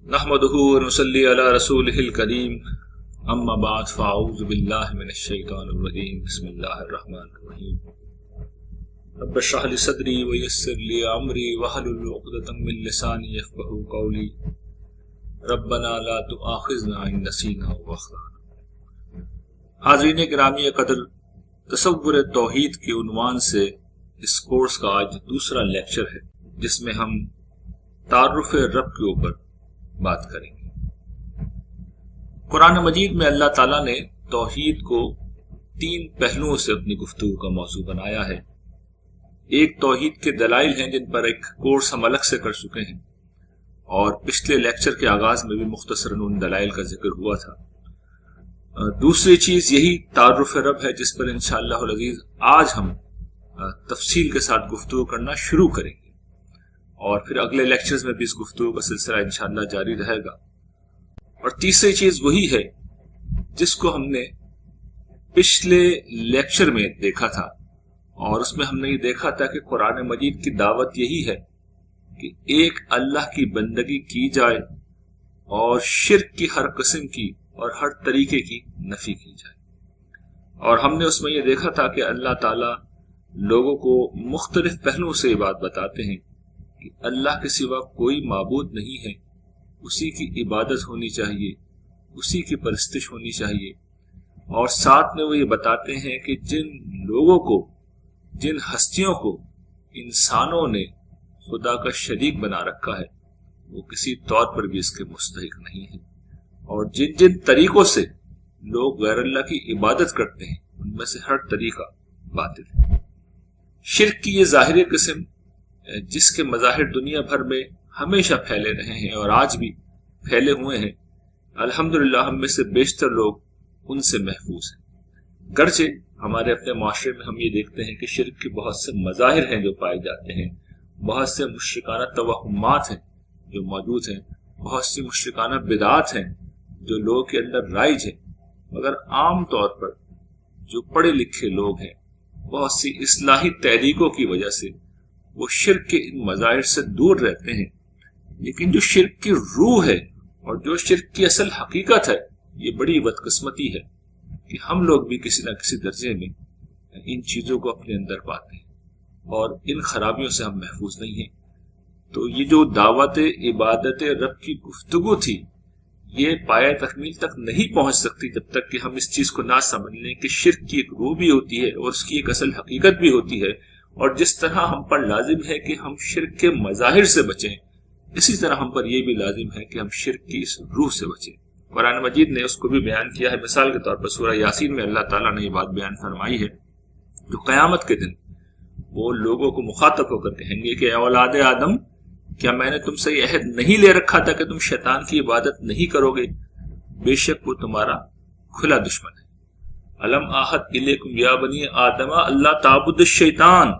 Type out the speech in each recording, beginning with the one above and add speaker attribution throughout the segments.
Speaker 1: نحمدہ ونصلی علی رسولہ الکریم اما بعد فاعوذ باللہ من الشیطان الرجیم بسم اللہ الرحمن الرحیم رب اشرح لی صدری ویسر لی امری واحلل عقدۃ من لسانی یفقہوا قولی ربنا لا تؤاخذنا ان نسینا واخطأنا۔ حاضرین گرامی قدر، تصور توحید کے عنوان سے اس کورس کا آج دوسرا لیکچر ہے جس میں ہم تعارف رب کے اوپر بات کریں گے۔ قرآن مجید میں اللہ تعالیٰ نے توحید کو تین پہلوؤں سے اپنی گفتگو کا موضوع بنایا ہے۔ ایک توحید کے دلائل ہیں جن پر ایک کورس ہم الگ سے کر چکے ہیں، اور پچھلے لیکچر کے آغاز میں بھی مختصراً ان دلائل کا ذکر ہوا تھا۔ دوسری چیز یہی تعارف رب ہے جس پر انشاءاللہ العزیز آج ہم تفصیل کے ساتھ گفتگو کرنا شروع کریں گے، اور پھر اگلے لیکچرز میں بھی اس گفتگو کا سلسلہ انشاءاللہ جاری رہے گا۔ اور تیسری چیز وہی ہے جس کو ہم نے پچھلے لیکچر میں دیکھا تھا، اور اس میں ہم نے یہ دیکھا تھا کہ قرآن مجید کی دعوت یہی ہے کہ ایک اللہ کی بندگی کی جائے اور شرک کی ہر قسم کی اور ہر طریقے کی نفی کی جائے۔ اور ہم نے اس میں یہ دیکھا تھا کہ اللہ تعالیٰ لوگوں کو مختلف پہلوؤں سے یہ بات بتاتے ہیں کہ اللہ کے سوا کوئی معبود نہیں ہے، اسی کی عبادت ہونی چاہیے، اسی کی پرستش ہونی چاہیے۔ اور ساتھ میں وہ یہ بتاتے ہیں کہ جن لوگوں کو، جن ہستیوں کو انسانوں نے خدا کا شریک بنا رکھا ہے، وہ کسی طور پر بھی اس کے مستحق نہیں ہیں، اور جن جن طریقوں سے لوگ غیر اللہ کی عبادت کرتے ہیں ان میں سے ہر طریقہ باطل ہے۔ شرک کی یہ ظاہری قسم جس کے مظاہر دنیا بھر میں ہمیشہ پھیلے رہے ہیں اور آج بھی پھیلے ہوئے ہیں، الحمدللہ ہم میں سے بیشتر لوگ ان سے محفوظ ہیں۔ گرچہ ہمارے اپنے معاشرے میں ہم یہ دیکھتے ہیں کہ شرک کے بہت سے مظاہر ہیں جو پائے جاتے ہیں، بہت سے مشرکانہ توہمات ہیں جو موجود ہیں، بہت سی مشرکانہ بدعات ہیں جو لوگوں کے اندر رائج ہیں، مگر عام طور پر جو پڑھے لکھے لوگ ہیں بہت سی اصلاحی تحریکوں کی وجہ سے وہ شرک کے ان مظاہر سے دور رہتے ہیں۔ لیکن جو شرک کی روح ہے اور جو شرک کی اصل حقیقت ہے، یہ بڑی بدقسمتی ہے کہ ہم لوگ بھی کسی نہ کسی درجے میں ان چیزوں کو اپنے اندر پاتے ہیں اور ان خرابیوں سے ہم محفوظ نہیں ہیں۔ تو یہ جو دعوت عبادت رب کی گفتگو تھی، یہ پایہ تکمیل تک نہیں پہنچ سکتی جب تک کہ ہم اس چیز کو نہ سمجھ لیں کہ شرک کی ایک روح بھی ہوتی ہے اور اس کی ایک اصل حقیقت بھی ہوتی ہے، اور جس طرح ہم پر لازم ہے کہ ہم شرک کے مظاہر سے بچیں، اسی طرح ہم پر یہ بھی لازم ہے کہ ہم شرک کی اس روح سے بچیں۔ قرآن مجید نے اس کو بھی بیان کیا ہے۔ مثال کے طور پر سورہ یاسین میں اللہ تعالیٰ نے یہ بات بیان فرمائی ہے، جو قیامت کے دن وہ لوگوں کو مخاطب ہو کر کہیں گے کہ اے اولاد آدم، کیا میں نے تم سے یہ عہد نہیں لے رکھا تھا کہ تم شیطان کی عبادت نہیں کرو گے؟ بے شک وہ تمہارا کھلا دشمن ہے۔ الم آحد الیکم یا بنی آدم اللہ تعبدوا الشیطان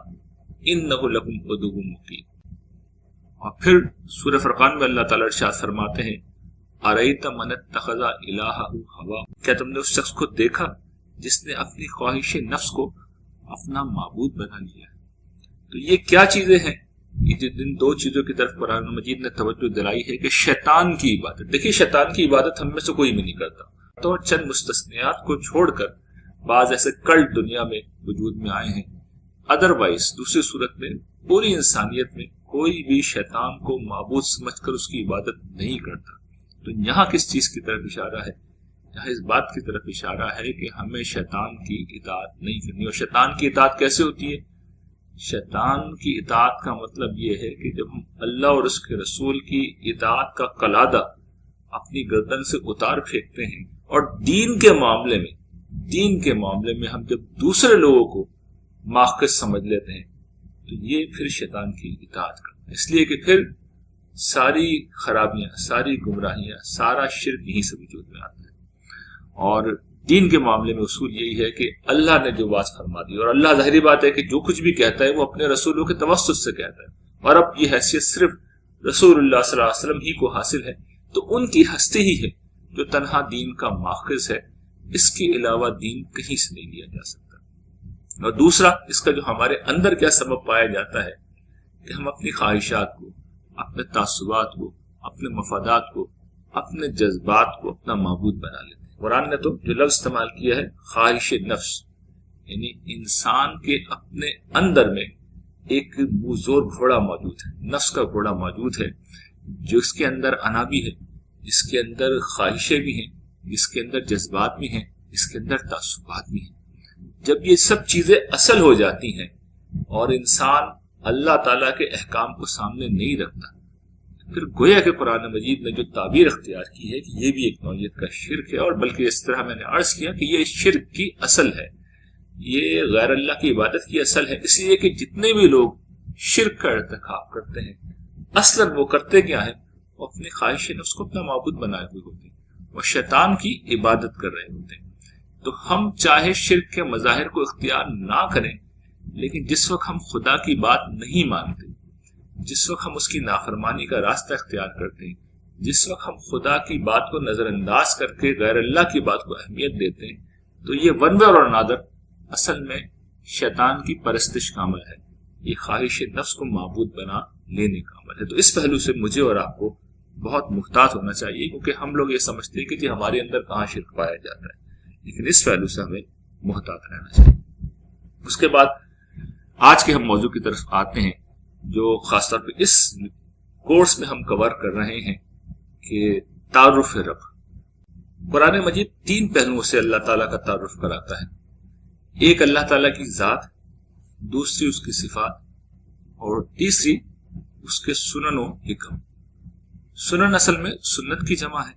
Speaker 1: انہ لکم عدو مبین۔ اور پھر سورہ فرقان میں اللہ تعالیٰ ارشاد فرماتے ہیں ارأیت من اتخذ الہہ ہوا، کیا تم نے اس شخص کو دیکھا جس نے اپنی خواہش نفس کو اپنا معبود بنا لیا ہے؟ تو یہ کیا چیزیں ہیں؟ یہ جن دو چیزوں کی طرف قرآن مجید نے توجہ دلائی ہے کہ شیطان کی عبادت۔ دیکھیے، شیطان کی عبادت ہم میں سے کوئی بھی نہیں کرتا، تو چند مستثنیات کو چھوڑ کر بعض ایسے کلٹ دنیا میں وجود میں آئے ہیں، ادروائز دوسری صورت میں پوری انسانیت میں کوئی بھی شیطان کو معبود سمجھ کر اس کی عبادت نہیں کرتا۔ تو یہاں کس چیز کی طرف اشارہ ہے؟ یہاں اس بات کی طرف اشارہ ہے کہ ہمیں شیطان کی اطاعت نہیں کرنی۔ اور شیطان کی اطاعت کیسے ہوتی ہے؟ شیطان کی اطاعت کا مطلب یہ ہے کہ جب ہم اللہ اور اس کے رسول کی اطاعت کا قلادہ اپنی گردن سے اتار پھینکتے ہیں، اور دین کے معاملے میں ہم جب دوسرے لوگوں کو ماخذ سمجھ لیتے ہیں، تو یہ پھر شیطان کی اطاعت کرنا ہے۔ اس لیے کہ پھر ساری خرابیاں، ساری گمراہیاں، سارا شرک یہیں سے وجود میں آتا ہے۔ اور دین کے معاملے میں اصول یہی ہے کہ اللہ نے جو بات فرما دی، اور اللہ ظاہری بات ہے کہ جو کچھ بھی کہتا ہے وہ اپنے رسولوں کے توسط سے کہتا ہے، اور اب یہ حیثیت صرف رسول اللہ صلی اللہ علیہ وسلم ہی کو حاصل ہے، تو ان کی ہستی ہی ہے جو تنہا دین کا ماخذ ہے، اس کے علاوہ دین کہیں سے نہیں لیا جا سکتا۔ اور دوسرا اس کا جو ہمارے اندر کیا سبب پایا جاتا ہے کہ ہم اپنی خواہشات کو، اپنے تعصبات کو اپنے مفادات کو، اپنے جذبات کو اپنا معبود بنا لیتے ہیں۔ قرآن نے تو جو لفظ استعمال کیا ہے خواہش نفس، یعنی انسان کے اپنے اندر میں ایک زور گھوڑا موجود ہے، نفس کا گھوڑا موجود ہے، جو اس کے اندر انا بھی ہے، جس کے اندر خواہشیں بھی ہیں، جس کے اندر جذبات بھی ہیں، اس کے اندر تعصبات بھی ہیں۔ جب یہ سب چیزیں اصل ہو جاتی ہیں اور انسان اللہ تعالیٰ کے احکام کو سامنے نہیں رکھتا، پھر گویا کہ قرآن مجید نے جو تعبیر اختیار کی ہے کہ یہ بھی ایک نوعیت کا شرک ہے، اور بلکہ اس طرح میں نے عرض کیا کہ یہ شرک کی اصل ہے، یہ غیر اللہ کی عبادت کی اصل ہے۔ اس لیے کہ جتنے بھی لوگ شرک کا ارتکاب کرتے ہیں اصلاً وہ کرتے کیا ہیں؟ وہ اپنی خواہش نفس کو اپنا معبود بنائے ہوئے ہوتے ہیں، وہ شیطان کی عبادت کر رہے ہوتے ہیں۔ تو ہم چاہے شرک کے مظاہر کو اختیار نہ کریں، لیکن جس وقت ہم خدا کی بات نہیں مانتے، جس وقت ہم اس کی نافرمانی کا راستہ اختیار کرتے ہیں، جس وقت ہم خدا کی بات کو نظر انداز کر کے غیر اللہ کی بات کو اہمیت دیتے ہیں، تو یہ ون وے اور نادر اصل میں شیطان کی پرستش کا عمل ہے، یہ خواہش نفس کو معبود بنا لینے کا عمل ہے۔ تو اس پہلو سے مجھے اور آپ کو بہت محتاط ہونا چاہیے، کیونکہ ہم لوگ یہ سمجھتے ہیں کہ جی ہمارے اندر کہاں شرک پایا جاتا ہے، لیکن اس پہلو سے ہمیں محتاط رہنا چاہیے۔ اس کے بعد آج کے ہم موضوع کی طرف آتے ہیں، جو خاص طور پہ اس کورس میں ہم کور کر رہے ہیں کہ تعارف رب۔ قرآن مجید 3 پہلوؤں سے اللہ تعالیٰ کا تعارف کراتا ہے، ایک اللہ تعالیٰ کی ذات، دوسری اس کی صفات، اور تیسری اس کے سنن و حکم۔ سنن اصل میں سنت کی جمع ہے،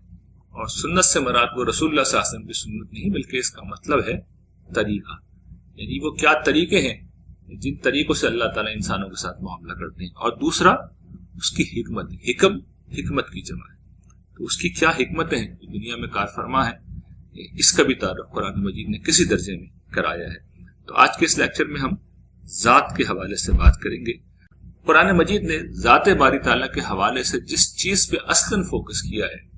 Speaker 1: اور سنت سے مراد وہ رسول اللہ صلی اللہ علیہ وسلم کی سنت نہیں، بلکہ اس کا مطلب ہے طریقہ، یعنی وہ کیا طریقے ہیں جن طریقوں سے اللہ تعالیٰ انسانوں کے ساتھ معاملہ کرتے ہیں، اور دوسرا اس کی حکمت، حکم حکمت کی جمع ہے، تو اس کی کیا حکمتیں ہیں جو دنیا میں کار فرما ہے، اس کا بھی تعارف قرآن مجید نے کسی درجے میں کرایا ہے۔ تو آج کے اس لیکچر میں ہم ذات کے حوالے سے بات کریں گے۔ قرآن مجید نے ذات باری تعالیٰ کے حوالے سے جس چیز پہ اصلاً فوکس کیا ہے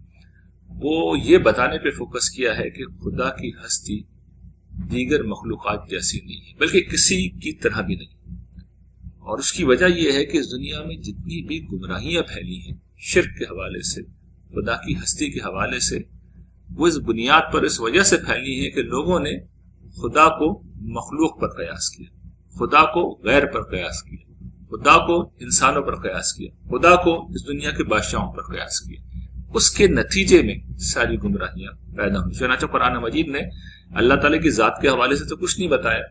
Speaker 1: وہ یہ بتانے پہ فوکس کیا ہے کہ خدا کی ہستی دیگر مخلوقات جیسی نہیں ہے، بلکہ کسی کی طرح بھی نہیں، اور اس کی وجہ یہ ہے کہ اس دنیا میں جتنی بھی گمراہیاں پھیلی ہیں شرک کے حوالے سے، خدا کی ہستی کے حوالے سے، وہ اس بنیاد پر اس وجہ سے پھیلی ہیں کہ لوگوں نے خدا کو مخلوق پر قیاس کیا، خدا کو غیر پر قیاس کیا، خدا کو انسانوں پر قیاس کیا، خدا کو اس دنیا کے بادشاہوں پر قیاس کیا۔ اس کے نتیجے میں ساری گمراہیاں پیدا ہوئی۔ چنانچہ قرآن مجید نے اللہ تعالیٰ کی ذات کے حوالے سے تو کچھ نہیں بتایا،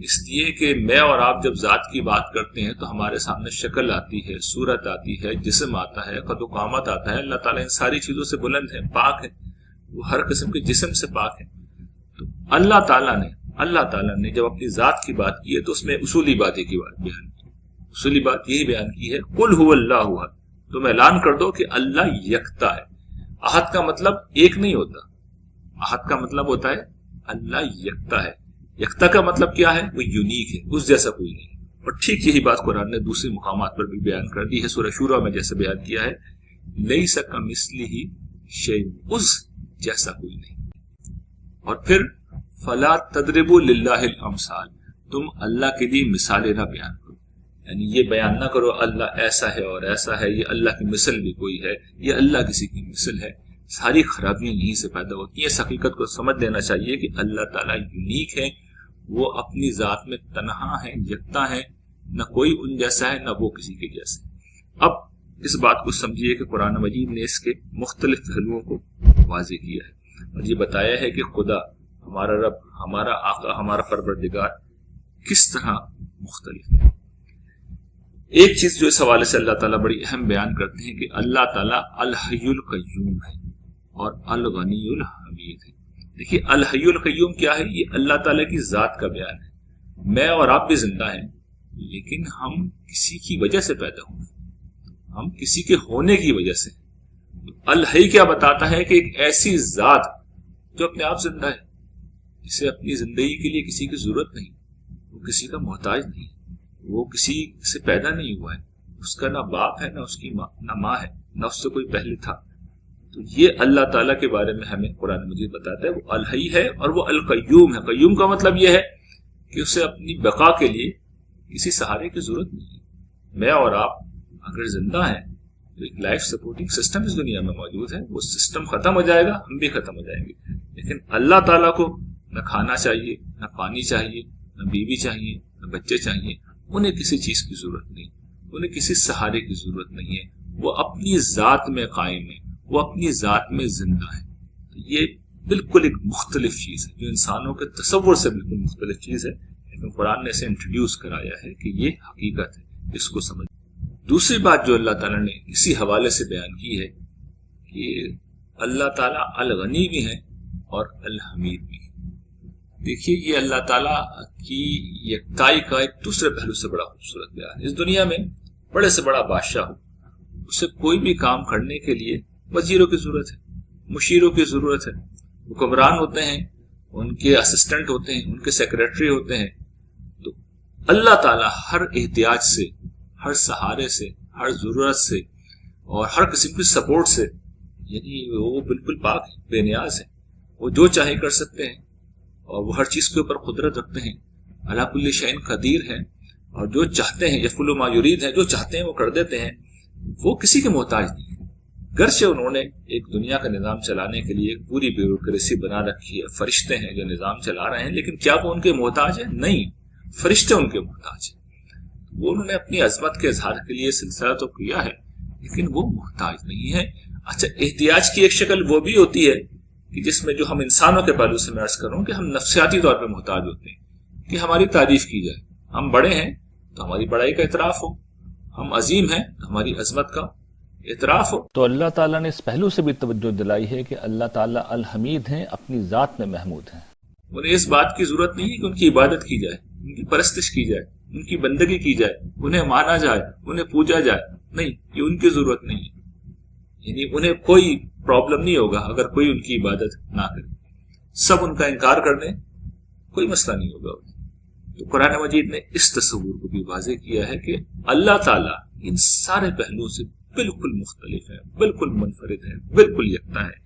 Speaker 1: اس لیے کہ میں اور آپ جب ذات کی بات کرتے ہیں تو ہمارے سامنے شکل آتی ہے، صورت آتی ہے، جسم آتا ہے، قد و قامت آتا ہے۔ اللہ تعالیٰ ان ساری چیزوں سے بلند ہے، پاک ہے، وہ ہر قسم کے جسم سے پاک ہے۔ تو اللہ تعالیٰ نے جب اپنی ذات کی بات کی ہے تو اس میں اصولی بات ایک ہی بات بیان کی، اصولی بات یہی بیان کی ہے، قل هو اللہ احد، تم اعلان کر دو کہ اللہ یکتا ہے۔ احد کا مطلب ایک نہیں ہوتا، احد کا مطلب ہوتا ہے اللہ یکتا ہے۔ یکتا کا مطلب کیا ہے؟ وہ یونیک ہے، اس جیسا کوئی نہیں۔ اور ٹھیک یہی بات قرآن نے دوسرے مقامات پر بھی بیان کر دی ہے، سورہ شورى میں جیسے بیان کیا ہے، لیس کمثلہ شیء، اس جیسا کوئی نہیں۔ اور پھر فلا تضربوا للہ الامثال، تم اللہ کے لیے مثالیں نہ بیان کرو، یعنی یہ بیان نہ کرو اللہ ایسا ہے اور ایسا ہے، یہ اللہ کی مثل بھی کوئی ہے، یہ اللہ کسی کی مثل ہے۔ ساری خرابیاں یہیں سے پیدا ہوتی ہیں۔ اس حقیقت کو سمجھ لینا چاہیے کہ اللہ تعالیٰ یونیک ہے، وہ اپنی ذات میں تنہا ہے، یکتا ہے، نہ کوئی ان جیسا ہے نہ وہ کسی کے جیسا۔ اب اس بات کو سمجھیے کہ قرآن مجید نے اس کے مختلف پہلوؤں کو واضح کیا ہے اور یہ بتایا ہے کہ خدا، ہمارا رب، ہمارا آقا، ہمارا پروردگار کس طرح مختلف ہے۔ ایک چیز جو اس حوالے سے اللہ تعالیٰ بڑی اہم بیان کرتے ہیں کہ اللہ تعالیٰ الحی القیوم ہے اور الغنی الحمید ہے۔ دیکھیے الحی القیوم کیا ہے؟ یہ اللہ تعالیٰ کی ذات کا بیان ہے۔ میں اور آپ بھی زندہ ہیں، لیکن ہم کسی کی وجہ سے پیدا ہوئے، ہم کسی کے ہونے کی وجہ سے۔ الحی کیا بتاتا ہے کہ ایک ایسی ذات جو اپنے آپ زندہ ہے، جسے اپنی زندگی کے لیے کسی کی ضرورت نہیں، وہ کسی کا محتاج نہیں، وہ کسی سے پیدا نہیں ہوا ہے، اس کا نہ باپ ہے، نہ اس کی ماں، نہ ماں ہے، نہ اس سے کوئی پہلے تھا۔ تو یہ اللہ تعالیٰ کے بارے میں ہمیں قرآن مجید بتاتا ہے، وہ الحی ہے اور وہ القیوم ہے۔ قیوم کا مطلب یہ ہے کہ اسے اپنی بقا کے لیے کسی سہارے کی ضرورت نہیں ہے۔ میں اور آپ اگر زندہ ہیں ایک لائف سپورٹنگ سسٹم اس دنیا میں موجود ہے، وہ سسٹم ختم ہو جائے گا، ہم بھی ختم ہو جائیں گے، لیکن اللہ تعالیٰ کو نہ کھانا چاہیے، نہ پانی چاہیے، نہ بیوی چاہیے، نہ بچے چاہیے، انہیں کسی چیز کی ضرورت نہیں، انہیں کسی سہارے کی ضرورت نہیں ہے، وہ اپنی ذات میں قائم ہے، وہ اپنی ذات میں زندہ ہے۔ یہ بالکل ایک مختلف چیز ہے جو انسانوں کے تصور سے بالکل مختلف چیز ہے، لیکن قرآن نے اسے انٹروڈیوس کرایا ہے کہ یہ حقیقت ہے، اس کو سمجھ۔ دوسری بات جو اللہ تعالیٰ نے اسی حوالے سے بیان کی ہے کہ اللہ تعالیٰ الغنی بھی ہیں اور الحمید بھی ہیں۔ دیکھیے یہ اللہ تعالیٰ کی یکتائی کا ایک دوسرے پہلو سے بڑا خوبصورت بیان ہے۔ اس دنیا میں بڑے سے بڑا بادشاہ ہو، اسے کوئی بھی کام کرنے کے لیے وزیروں کی ضرورت ہے، مشیروں کی ضرورت ہے، حکمران ہوتے ہیں، ان کے اسسٹنٹ ہوتے ہیں، ان کے سیکریٹری ہوتے ہیں۔ تو اللہ تعالیٰ ہر احتیاج سے، ہر سہارے سے، ہر ضرورت سے اور ہر قسم کی سپورٹ سے، یعنی وہ بالکل پاک ہے، بے نیاز ہے، وہ جو چاہے کر سکتے ہیں اور وہ ہر چیز کے اوپر قدرت رکھتے ہیں، علی کل شیء قدیر ہیں، اور جو چاہتے ہیں یفعل ما یرید ہے، جو چاہتے ہیں وہ کر دیتے ہیں، وہ کسی کے محتاج نہیں ہے۔ گرچہ انہوں نے ایک دنیا کا نظام چلانے کے لیے ایک پوری بیوروکریسی بنا رکھی ہے، فرشتے ہیں جو نظام چلا رہے ہیں، لیکن کیا وہ ان کے محتاج ہیں؟ نہیں، فرشتے ان کے محتاج ہیں۔ وہ انہوں نے اپنی عظمت کے اظہار کے لیے سلسلہ تو کیا ہے، لیکن وہ محتاج نہیں ہے۔ اچھا، احتیاج کی ایک شکل وہ بھی ہوتی ہے کہ جس میں جو ہم انسانوں کے پہلو سے میں عرض کروں کہ ہم نفسیاتی طور پہ محتاج ہوتے ہیں کہ ہماری تعریف کی جائے، ہم بڑے ہیں تو ہماری بڑائی کا اعتراف ہو، ہم عظیم ہیں تو ہماری عظمت کا اعتراف ہو۔
Speaker 2: تو اللہ تعالیٰ نے اس پہلو سے بھی توجہ دلائی ہے کہ اللہ تعالیٰ الحمید ہیں، اپنی ذات میں محمود ہیں۔
Speaker 1: انہیں اس بات کی ضرورت نہیں ہے کہ ان کی عبادت کی جائے، ان کی پرستش کی جائے، ان کی بندگی کی جائے، انہیں مانا جائے، انہیں پوجا جائے، نہیں، یہ ان کی ضرورت نہیں ہے۔ یعنی انہیں کوئی پرابلم نہیں ہوگا اگر کوئی ان کی عبادت نہ کرے، سب ان کا انکار کر دیں، کوئی مسئلہ نہیں ہوگا۔ تو قرآن مجید نے اس تصور کو بھی واضح کیا ہے کہ اللہ تعالیٰ ان سارے پہلوؤں سے بالکل مختلف ہے، بالکل منفرد ہے، بالکل یکتا ہے۔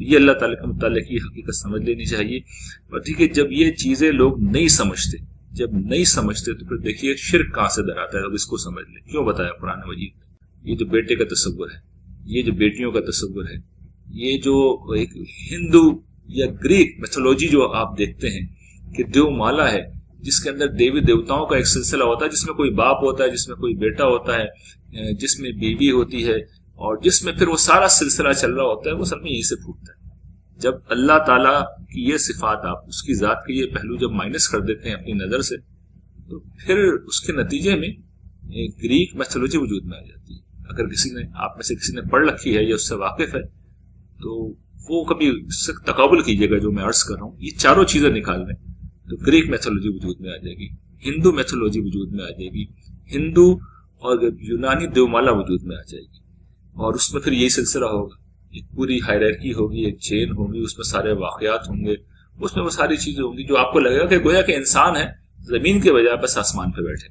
Speaker 1: یہ اللہ تعالیٰ کے متعلق یہ حقیقت سمجھ لینی چاہیے۔ اور دیکھیے جب یہ چیزیں لوگ نہیں سمجھتے، تو پھر دیکھیے شرک کہاں سے در آتا ہے۔ اب اس کو سمجھ لیں کیوں بتایا قرآن مجید۔ یہ جو بیٹے کا تصور ہے، یہ جو بیٹیوں کا تصور ہے، یہ جو ایک ہندو یا گریک میتھولوجی جو آپ دیکھتے ہیں کہ دیو مالا ہے، جس کے اندر دیوی دیوتاؤں کا ایک سلسلہ ہوتا ہے، جس میں کوئی باپ ہوتا ہے، جس میں کوئی بیٹا ہوتا ہے، جس میں بیوی ہوتی ہے، اور جس میں پھر وہ سارا سلسلہ چل رہا ہوتا ہے، وہ سب میں یہی سے پھوٹتا ہے۔ جب اللہ تعالیٰ کی یہ صفات، آپ اس کی ذات کے یہ پہلو جب مائنس کر دیتے ہیں اپنی نظر سے، تو پھر اس کے نتیجے میں گریک میتھولوجی وجود میں آ جاتی ہے۔ اگر کسی نے، آپ میں سے کسی نے پڑھ رکھی ہے یا اس سے واقف ہے، تو وہ کبھی اس سے تقابل کیجیے گا جو میں عرض کر رہا ہوں، یہ چاروں چیزیں نکال لیں تو گریک میتھولوجی وجود میں آ جائے گی، ہندو میتھولوجی وجود میں آ جائے گی، ہندو اور یونانی دیومالا وجود میں آ جائے گی، اور اس میں پھر یہی سلسلہ ہوگا، ایک پوری ہائرارکی ہوگی، ایک چین ہوگی، اس میں سارے واقعات ہوں گے، اس میں وہ ساری چیزیں ہوں گی جو آپ کو لگے گا کہ گویا کہ انسان ہے زمین کے بجائے بس آسمان پہ بیٹھے۔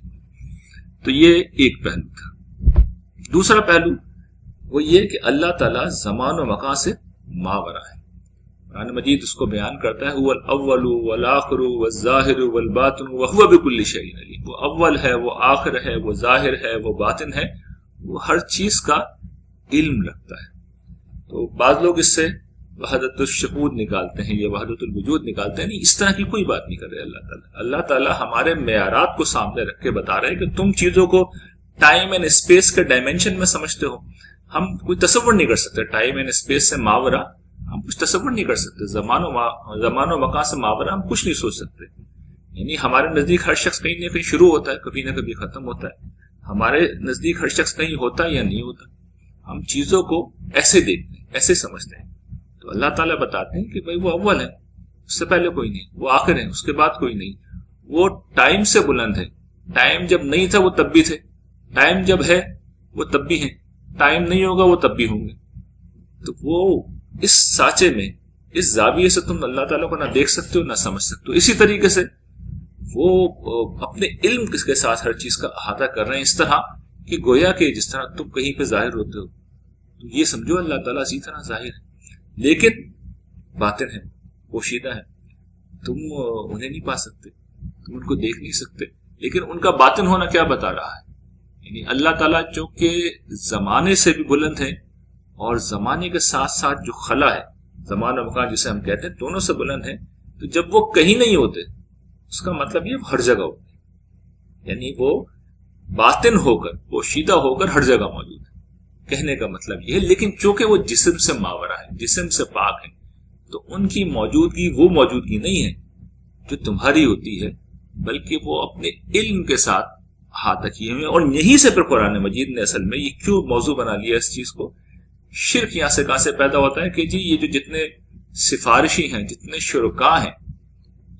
Speaker 1: تو یہ ایک پہلو تھا۔ دوسرا پہلو وہ یہ کہ اللہ تعالیٰ زمان و مکان سے ماورا ہے۔ قرآن مجید اس کو بیان کرتا ہے، هو الاول والآخر والظاہر والباطن وهو بكل شيء علیم۔ وہ اول ہے، وہ آخر ہے، وہ ظاہر ہے، وہ باطن ہے، وہ ہر چیز کا علم رکھتا ہے۔ تو بعض لوگ اس سے وحدت الشہود نکالتے ہیں یا وحدت الوجود نکالتے ہیں، نہیں، اس طرح کی کوئی بات نہیں کر رہے اللہ تعالیٰ۔ اللہ تعالیٰ ہمارے معیارات کو سامنے رکھ کے بتا رہے ہیں کہ تم چیزوں کو ٹائم اینڈ اسپیس کے ڈائمینشن میں سمجھتے ہو، ہم کوئی تصور نہیں کر سکتے۔ ٹائم اینڈ اسپیس سے ماورا ہم کچھ تصور نہیں کر سکتے، زمان و مکان سے ماورا ہم کچھ نہیں سوچ سکتے۔ یعنی ہمارے نزدیک ہر شخص کہیں نہ کہیں شروع ہوتا ہے، کبھی نہ کبھی ختم ہوتا ہے۔ ہمارے نزدیک ہر شخص کہیں ہوتا ہے یا نہیں ہوتا، ہم چیزوں کو ایسے دیکھتے ہیں، ایسے سمجھتے ہیں۔ تو اللہ تعالیٰ بتاتے ہیں کہ بھائی وہ اول ہے، اس سے پہلے کوئی نہیں، وہ آخر ہے، اس کے بعد کوئی نہیں، وہ ٹائم سے بلند ہے، ٹائم جب نہیں تھا وہ تب بھی تھے، ٹائم جب ہے وہ تب بھی ہیں، ٹائم نہیں ہوگا وہ تب بھی ہوں گے۔ تو وہ اس سانچے میں، اس زاویے سے تم اللہ تعالیٰ کو نہ دیکھ سکتے ہو نہ سمجھ سکتے ہو۔ اسی طریقے سے وہ اپنے علم کے ساتھ ہر چیز کا احاطہ کر رہے ہیں، اس طرح کہ گویا کہ جس طرح تم کہیں پہ ظاہر ہوتے ہو تو یہ سمجھو اللہ تعالیٰ اسی طرح ظاہر ہے، لیکن باطن ہے، پوشیدہ ہے، تم انہیں نہیں پا سکتے، تم ان کو دیکھ نہیں سکتے، لیکن ان کا باطن ہونا کیا بتا رہا ہے؟ یعنی اللہ تعالیٰ جو کہ زمانے سے بھی بلند ہے اور زمانے کے ساتھ ساتھ جو خلا ہے، زمان و مکان جسے ہم کہتے ہیں، دونوں سے بلند ہیں. تو جب وہ کہیں نہیں ہوتے اس کا مطلب یہ ہر جگہ ہوتے ہیں، یعنی وہ باطن ہو کر، پوشیدہ ہو کر ہر جگہ موجود ہے. کہنے کا مطلب یہ ہے. لیکن چونکہ وہ جسم سے ماورا ہے، جسم سے پاک ہے، تو ان کی موجودگی وہ موجودگی نہیں ہے جو تمہاری ہوتی ہے، بلکہ وہ اپنے علم کے ساتھ احاطہ کیے ہوئے. اور یہیں سے پھر قرآن مجید نے اصل میں یہ کیوں موضوع بنا لیا اس چیز کو. شرک یہاں سے کہاں سے پیدا ہوتا ہے کہ جی یہ جو جتنے سفارشی ہیں، جتنے شرکاء ہیں،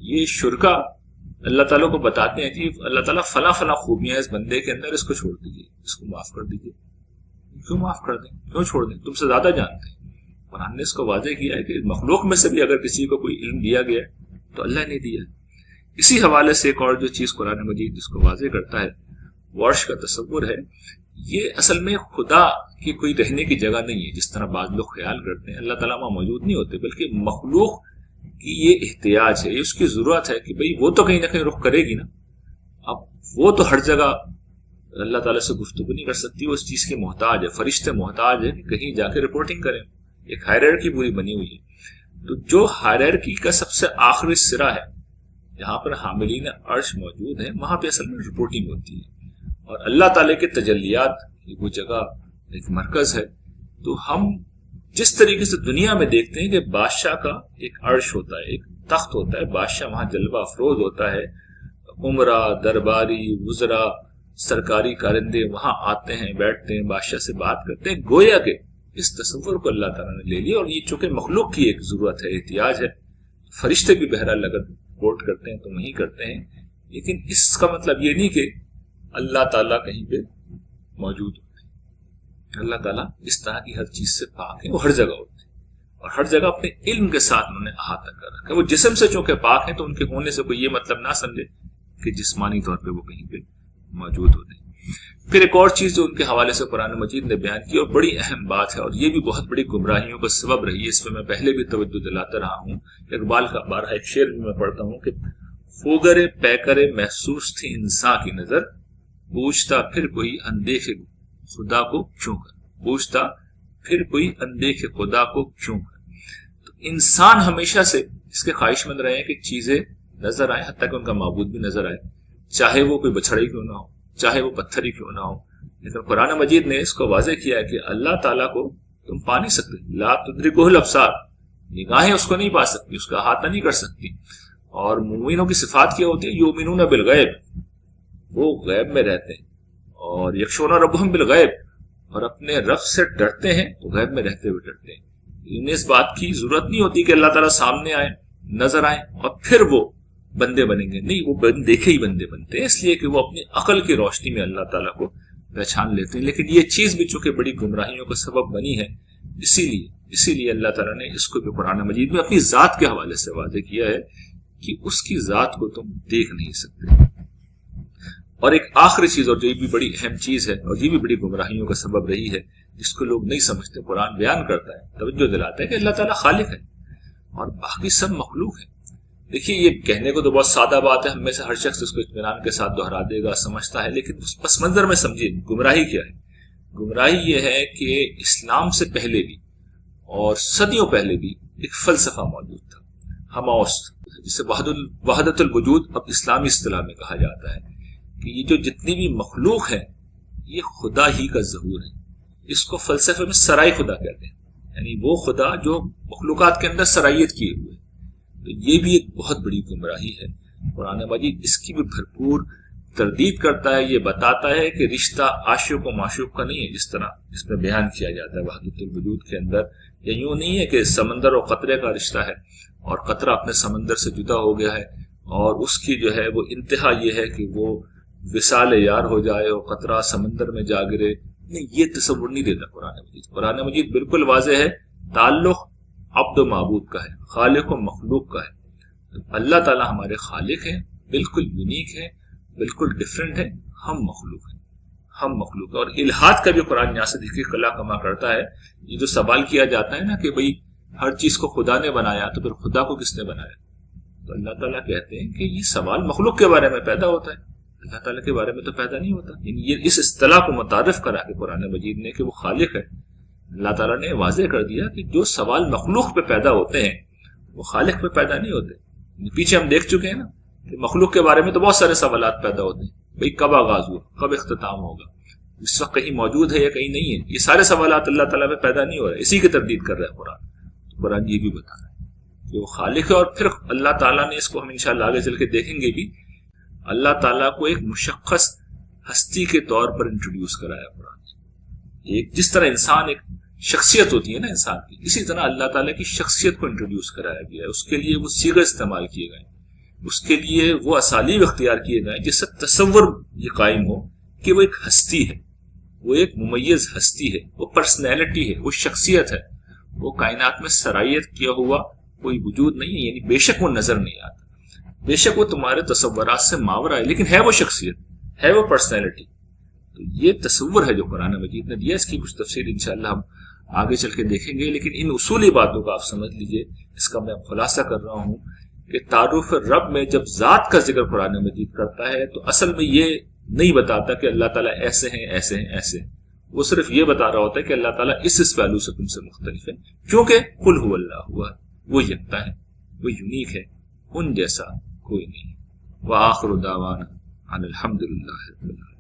Speaker 1: یہ شرکاء اللہ تعالیٰ کو بتاتے ہیں جی اللہ تعالیٰ فلاں فلاں خوبیاں اس بندے کے اندر، اس کو چھوڑ دیجیے، اس کو معاف کر دیجیے. کیوں معاف کر دیں، کیوں چھوڑ دیں، تم سے زیادہ جانتے ہیں. قرآن نے اس کو واضح کیا ہے کہ مخلوق میں سے بھی اگر کسی کو کوئی علم دیا گیا ہے تو اللہ نے دیا ہے. اسی حوالے سے ایک اور جو چیز قرآن مجید جس کو واضح کرتا ہے، وہ عرش کا تصور ہے. یہ اصل میں خدا کی کوئی رہنے کی جگہ نہیں ہے جس طرح بعض لوگ خیال کرتے ہیں. اللہ تعالیٰ وہاں موجود نہیں ہوتے، بلکہ مخلوق کی یہ احتیاج ہے، یہ اس کی ضرورت ہے کہ بھئی وہ تو کہیں نہ کہیں رخ کرے گی نا. اب وہ تو ہر جگہ اللہ تعالیٰ سے گفتگو نہیں کر سکتی، وہ اس چیز کے محتاج ہے. فرشتے محتاج ہے کہ کہیں جا کے رپورٹنگ کریں. ایک ہائرارکی پوری بنی ہوئی ہے. تو جو ہائرارکی کا سب سے آخری سرا ہے، جہاں پر حاملین عرش موجود ہیں، وہاں پہ اصل میں رپورٹنگ ہوتی ہے. اور اللہ تعالیٰ کے تجلیات کی وہ جگہ ایک مرکز ہے. تو ہم جس طریقے سے دنیا میں دیکھتے ہیں کہ بادشاہ کا ایک عرش ہوتا ہے، ایک تخت ہوتا ہے، بادشاہ وہاں جلوہ افروز ہوتا ہے، عمرہ، درباری، وزراء، سرکاری کارندے وہاں آتے ہیں، بیٹھتے ہیں، بادشاہ سے بات کرتے ہیں. گویا کہ اس تصور کو اللہ تعالیٰ نے لے لیا، اور یہ چونکہ مخلوق کی ایک ضرورت ہے، احتیاج ہے. فرشتے بھی بہرحال اگر رپورٹ کرتے ہیں تو وہی کرتے ہیں، لیکن اس کا مطلب یہ نہیں کہ اللہ تعالیٰ کہیں پہ موجود ہوتے ہیں. اللہ تعالیٰ اس طرح کی ہر چیز سے پاک ہے، وہ ہر جگہ ہوتے ہیں، اور ہر جگہ اپنے علم کے ساتھ انہوں نے احاطہ کر رکھا ہے. وہ جسم سے چونکہ پاک ہیں تو ان کے ہونے سے کوئی یہ مطلب نہ سمجھے کہ جسمانی طور پہ وہ کہیں پہ موجود ہوتے ہیں. پھر ایک اور چیز جو ان کے حوالے سے قرآن مجید نے بیان کی اور بڑی اہم بات ہے، اور یہ بھی بہت بڑی گمراہیوں کا سبب رہی ہے، اس پہ میں پہلے بھی توجہ دلاتا رہا ہوں. اقبال کا بارہا ایک شعر بھی میں پڑھتا ہوں کہ خوگر پیکر محسوس تھی انسان کی نظر، پوچھتا پھر کوئی اندیکھے خدا کو کیوں کر، پوچھتا پھر کوئی اندیکھے خدا کو کیوں کر. تو انسان ہمیشہ سے اس کے خواہش مند رہے ہیں کہ چیزیں نظر آئیں، حتیٰ کہ ان کا معبود بھی نظر آئے، چاہے وہ کوئی بچھڑا ہی کیوں نہ ہو، چاہے وہ پتھر ہی کیوں نہ ہو. لیکن قرآن مجید نے اس کو واضح کیا ہے کہ اللہ تعالیٰ کو تم پا نہیں سکتے. لا تدرکہ الابصار، نگاہیں اس کو نہیں پا سکتی، اس کا احاطہ نہیں کر سکتی. اور مومنوں کی صفات کیا ہوتی ہے؟ یؤمنون بالغیب، وہ غیب میں رہتے ہیں. اور یخشون ربہم بالغیب، اور اپنے رب سے ڈرتے ہیں تو غیب میں رہتے ہوئے ڈرتے ہیں. انہیں اس بات کی ضرورت نہیں ہوتی کہ اللہ تعالیٰ سامنے آئے، نظر آئے اور پھر وہ بندے بنیں گے. نہیں، وہ دیکھے ہی بندے بنتے ہیں، اس لیے کہ وہ اپنی عقل کی روشنی میں اللہ تعالیٰ کو پہچان لیتے ہیں. لیکن یہ چیز بھی چونکہ بڑی گمراہیوں کا سبب بنی ہے، اسی لیے اللہ تعالیٰ نے اس کو بھی قرآن مجید میں اپنی ذات کے حوالے سے واضح کیا ہے کہ اس کی ذات کو تم دیکھ نہیں سکتے. اور ایک آخری چیز، اور جو یہ بھی بڑی اہم چیز ہے اور یہ بھی بڑی گمراہیوں کا سبب رہی ہے، جس کو لوگ نہیں سمجھتے، قرآن بیان کرتا ہے، توجہ دلاتا ہے کہ اللہ تعالیٰ خالق ہے اور باقی سب مخلوق ہے. دیکھیے یہ کہنے کو تو بہت سادہ بات ہے، ہم میں سے ہر شخص اس کو اطمینان کے ساتھ دہرا دے گا، سمجھتا ہے، لیکن اس پس منظر میں سمجھیے گمراہی کیا ہے. گمراہی یہ ہے کہ اسلام سے پہلے بھی اور صدیوں پہلے بھی ایک فلسفہ موجود تھا، ہماؤس، جسے وحدت الوجود اب اسلامی اصطلاح میں کہا جاتا ہے، کہ یہ جو جتنی بھی مخلوق ہے یہ خدا ہی کا ظہور ہے. اس کو فلسفے میں سرائی خدا کہتے ہیں، یعنی وہ خدا جو مخلوقات کے اندر سرائیت کیے ہوئے. تو یہ بھی ایک بہت بڑی گمراہی ہے. قرآن مجید اس کی بھی بھرپور تردید کرتا ہے، یہ بتاتا ہے کہ رشتہ عاشق و معشوق کا نہیں ہے جس طرح اس میں بیان کیا جاتا ہے وحدت الوجود کے اندر. یا یوں نہیں ہے کہ سمندر اور قطرے کا رشتہ ہے اور قطرہ اپنے سمندر سے جدا ہو گیا ہے اور اس کی جو ہے وہ انتہا یہ ہے کہ وہ وصال یار ہو جائے اور قطرہ سمندر میں جا گرے. نہیں، یہ تصور نہیں دیتا قرآن مجید. قرآن مجید بالکل واضح ہے، تعلق عبد و معبود کا ہے، خالق و مخلوق کا ہے. اللہ تعالیٰ ہمارے خالق ہیں، بالکل یونیک ہے، بالکل ڈفرینٹ ہے، ہم مخلوق ہیں، ہم مخلوق ہیں. اور الہاد کا بھی قرآن یہاں سے دیکھیے خلا کما کرتا ہے. یہ جو سوال کیا جاتا ہے نا کہ بھئی ہر چیز کو خدا نے بنایا تو پھر خدا کو کس نے بنایا، تو اللہ تعالیٰ کہتے ہیں کہ یہ سوال مخلوق کے بارے میں پیدا ہوتا ہے. اللہ تعالیٰ کے بارے میں تو پیدا نہیں ہوتا. یعنی یہ اس اصطلاح کو متعارف کرا کہ قرآن مجید نے کہ وہ خالق ہے. اللہ تعالیٰ نے واضح کر دیا کہ جو سوال مخلوق پہ پیدا ہوتے ہیں وہ خالق پہ پیدا نہیں ہوتے. پیچھے ہم دیکھ چکے ہیں نا کہ مخلوق کے بارے میں تو بہت سارے سوالات پیدا ہوتے ہیں. بھئی کب آغاز ہوا, کب اختتام ہوگا, اس وقت کہیں موجود ہے یا کہیں نہیں ہے. یہ سارے سوالات اللہ تعالیٰ پہ پیدا نہیں ہو رہے, اسی کی تردید کر رہا ہے قرآن. قرآن یہ بھی بتا رہا ہے کہ وہ خالق ہے. اور پھر اللہ تعالیٰ نے اس کو ہم انشاءاللہ آگے چل کے دیکھیں گے بھی, اللہ تعالیٰ کو ایک مشخص ہستی کے طور پر انٹروڈیوس کرایا قرآن. ایک جس طرح انسان ایک شخصیت ہوتی ہے نا انسان کی, اسی طرح اللہ تعالیٰ کی شخصیت کو انٹروڈیوس کرایا گیا ہے. اس کے لیے وہ صیغے استعمال کیے گئے, اس کے لیے وہ اسالیب اختیار کیے گئے جس سے تصور یہ قائم ہو کہ وہ ایک ہستی ہے, وہ ایک ممیز ہستی ہے, وہ پرسنالٹی ہے, وہ شخصیت ہے, وہ کائنات میں سرایت کیا ہوا کوئی وجود نہیں ہے. یعنی بے شک وہ نظر نہیں آتا, بے شک وہ تمہارے تصورات سے ماورا ہے, لیکن ہے وہ شخصیت, ہے وہ پرسنالٹی. تو یہ تصور ہے جو قرآن مجید نے دیا. اس کی کچھ تفصیل انشاءاللہ ہم آگے چل کے دیکھیں گے, لیکن ان اصولی باتوں کا آپ سمجھ لیجئے. اس کا میں خلاصہ کر رہا ہوں کہ تعارف رب میں جب ذات کا ذکر قرآن مجید کرتا ہے تو اصل میں یہ نہیں بتاتا کہ اللہ تعالیٰ ایسے ہیں ایسے ہیں ایسے ہیں. وہ صرف یہ بتا رہا ہوتا ہے کہ اللہ تعالیٰ اس پہلو سے تم سے مختلف ہے, کیونکہ قل هو اللہ ہوا, وہ یکتا ہے, وہ یونیک ہے, ان جیسا کوئی نہیں. وآخر دعوانا ان الحمد للہ رب العالمین.